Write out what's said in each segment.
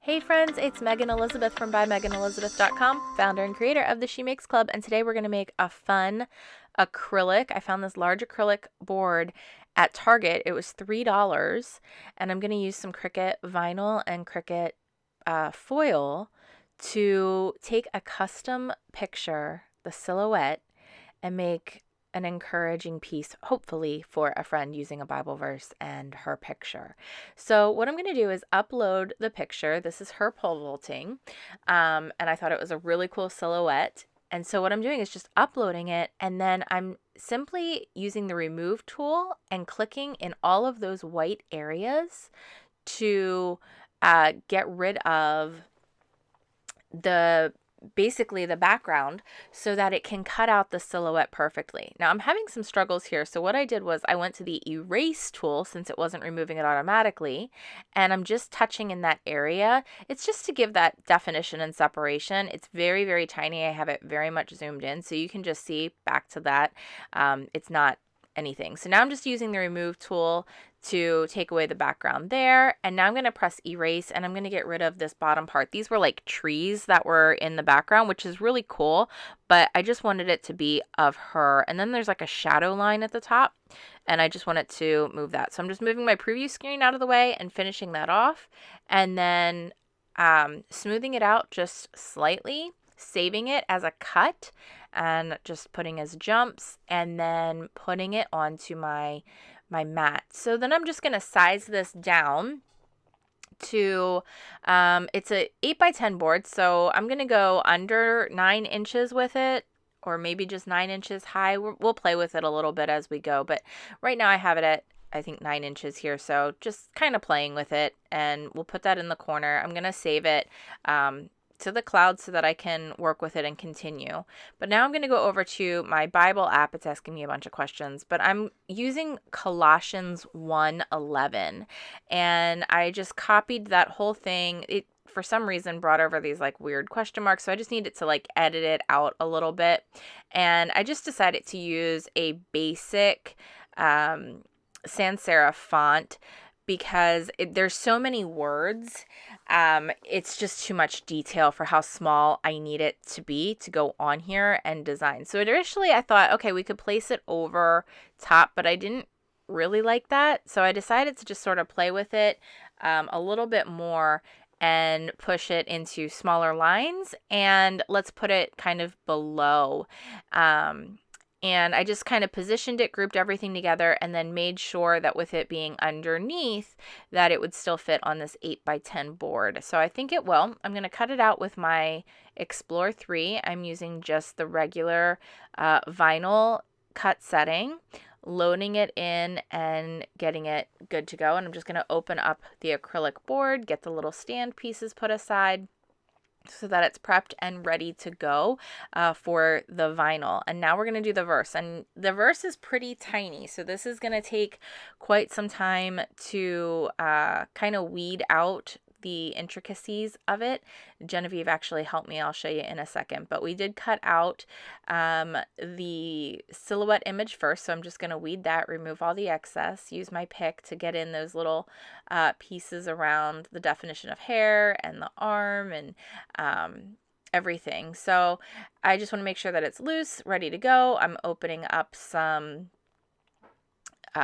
Hey friends, it's Megan Elizabeth from BuyMeganElizabeth.com, founder and creator of the She Makes Club, and today we're going to make a fun acrylic. I found this large acrylic board at Target. It was $3, and I'm going to use some Cricut vinyl and Cricut foil to take a custom picture, the silhouette, and make an encouraging piece, hopefully for a friend using a Bible verse and her picture. So what I'm going to do is upload the picture. This is her pole vaulting, and I thought it was a really cool silhouette. And so what I'm doing is just uploading it, and then I'm simply using the remove tool and clicking in all of those white areas to get rid of basically the background so that it can cut out the silhouette perfectly. Now I'm having some struggles here. So what I did was I went to the erase tool since it wasn't removing it automatically, and I'm just touching in that area. It's just to give that definition and separation. It's very, very tiny. I have it very much zoomed in so you can just see back to that. It's not anything. So now I'm just using the remove tool to take away the background there. And now I'm going to press erase, and I'm going to get rid of this bottom part. These were like trees that were in the background, which is really cool, but I just wanted it to be of her. And then there's like a shadow line at the top, and I just wanted to move that. So I'm just moving my preview screen out of the way and finishing that off, and then smoothing it out just slightly, saving it as a cut, and just putting as jumps, and then putting it onto my mat. So then I'm just going to size this down to, it's a 8x10 board. So I'm going to go under 9 inches with it, or maybe just 9 inches high. We'll play with it a little bit as we go. But right now I have it at, I think, 9 inches here. So just kind of playing with it, and we'll put that in the corner. I'm going to save it to the cloud so that I can work with it and continue. But now I'm going to go over to my Bible app. It's asking me a bunch of questions, but I'm using Colossians 1:11, and I just copied that whole thing. It for some reason brought over these like weird question marks, so I just needed to like edit it out a little bit, and I just decided to use a basic sans serif font because there's so many words. It's just too much detail for how small I need it to be to go on here and design. So initially I thought, okay, we could place it over top, but I didn't really like that. So I decided to just sort of play with it a little bit more and push it into smaller lines, and let's put it kind of below. And I just kind of positioned it, grouped everything together, and then made sure that with it being underneath, that it would still fit on this 8x10 board. So I think it will. I'm going to cut it out with my Explore 3. I'm using just the regular vinyl cut setting, loading it in and getting it good to go. And I'm just going to open up the acrylic board, get the little stand pieces put aside, so that it's prepped and ready to go for the vinyl. And now we're going to do the verse. And the verse is pretty tiny, so this is going to take quite some time to kind of weed out the intricacies of it. Genevieve actually helped me. I'll show you in a second. But we did cut out the silhouette image first, so I'm just going to weed that, remove all the excess, use my pick to get in those little pieces around the definition of hair and the arm and everything. So I just want to make sure that it's loose, ready to go. I'm opening up some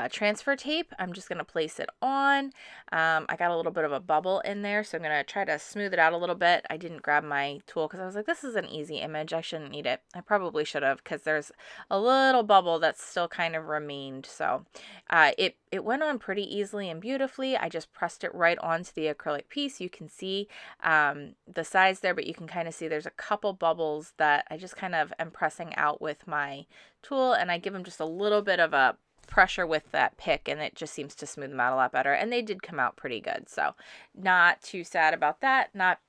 transfer tape. I'm just going to place it on. I got a little bit of a bubble in there, so I'm going to try to smooth it out a little bit. I didn't grab my tool because I was like, this is an easy image. I shouldn't need it. I probably should have, because there's a little bubble that's still kind of remained. So it went on pretty easily and beautifully. I just pressed it right onto the acrylic piece. You can see the size there, but you can kind of see there's a couple bubbles that I just kind of am pressing out with my tool, and I give them just a little bit of a pressure with that pick, and it just seems to smooth them out a lot better, and they did come out pretty good. So not too sad about that. Not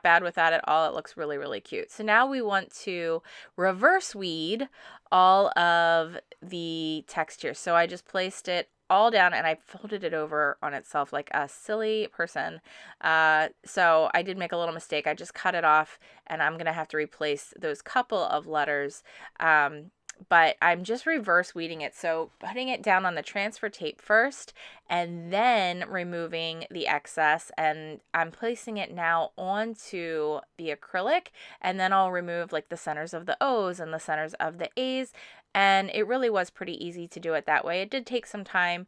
bad with that at all. It looks really, really cute. So now we want to reverse weed all of the text here. So I just placed it all down, and I folded it over on itself like a silly person. So I did make a little mistake. I just cut it off, and I'm going to have to replace those couple of letters but I'm just reverse weeding it. So putting it down on the transfer tape first and then removing the excess, and I'm placing it now onto the acrylic, and then I'll remove like the centers of the O's and the centers of the A's. And it really was pretty easy to do it that way. It did take some time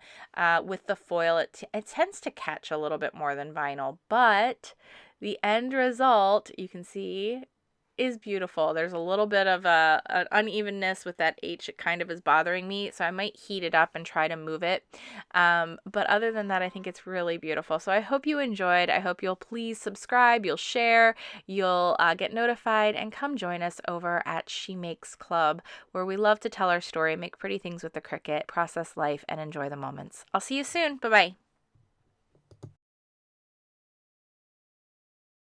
with the foil. It tends to catch a little bit more than vinyl, but the end result, you can see, is beautiful. There's a little bit of an unevenness with that H. It kind of is bothering me, so I might heat it up and try to move it. But other than that, I think it's really beautiful. So I hope you enjoyed. I hope you'll please subscribe, you'll share, you'll get notified, and come join us over at She Makes Club, where we love to tell our story, make pretty things with the Cricut, process life, and enjoy the moments. I'll see you soon. Bye-bye.